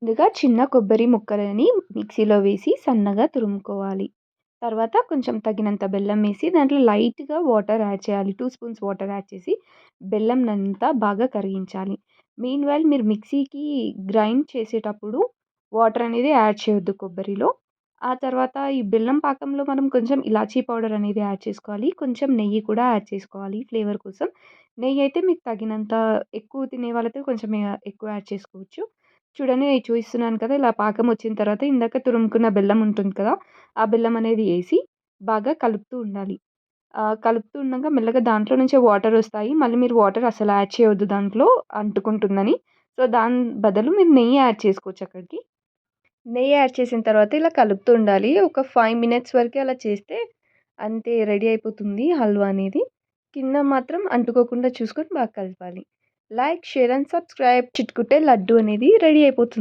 ముందుగా చిన్న కొబ్బరి ముక్కలని మిక్సీలో వేసి సన్నగా తురుముకోవాలి. తర్వాత కొంచెం తగినంత బెల్లం వేసి దాంట్లో లైట్‌గా వాటర్ యాడ్ చేయాలి. 2 స్పూన్స్ వాటర్ యాడ్ చేసి బెల్లంనంతా బాగా కరిగించాలి. మీన్‌వైల్ మీరు మిక్సీకి గ్రైండ్ చేసేటప్పుడు వాటర్ అనేది యాడ్ చేయొద్దు కొబ్బరిలో. ఆ తర్వాత ఈ బెల్లం పాకంలో మనం కొంచెం ఇలాచీ పౌడర్ అనేది యాడ్ చేసుకోవాలి. కొంచెం నెయ్యి కూడా యాడ్ చేసుకోవాలి ఫ్లేవర్ కోసం. నెయ్యి అయితే మీకు తగినంత ఎక్కువ తినే వాళ్ళైతే కొంచెం ఎక్కువ యాడ్ చేసుకోవచ్చు. చూడండి నేను చూపిస్తున్నాను కదా! ఇలా పాకం వచ్చిన తర్వాత ఇందాక తురుముకున్న బెల్లం ఉంటుంది కదా! ఆ బెల్లం అనేది ఏసి బాగా కలుపుతూ ఉండాలి. కలుపుతూ ఉండంగా మెల్లగా దాంట్లో నుంచే వాటరొస్తాయి. మళ్ళీ మీరు వాటర్ అసలు యాడ్ చేయొద్దు దాంట్లో అంటుకుంటుందని. సో, దాని బదులు మీరు నెయ్యి యాడ్ చేసుకోవచ్చు అక్కడికి. నెయ్యి యాడ్ చేసిన తర్వాత ఇలా కలుపుతూ ఉండాలి. ఒక 5 మినిట్స్ వరకే అలా చేస్తే అంతే రెడీ అయిపోతుంది హల్వా అనేది. కింద మాత్రం అంటుకోకుండా చూసుకొని బాగా కలపాలి. Like, share and subscribe. చిటుకుటే లడ్డు అనేది రెడీ అయిపోతుంది.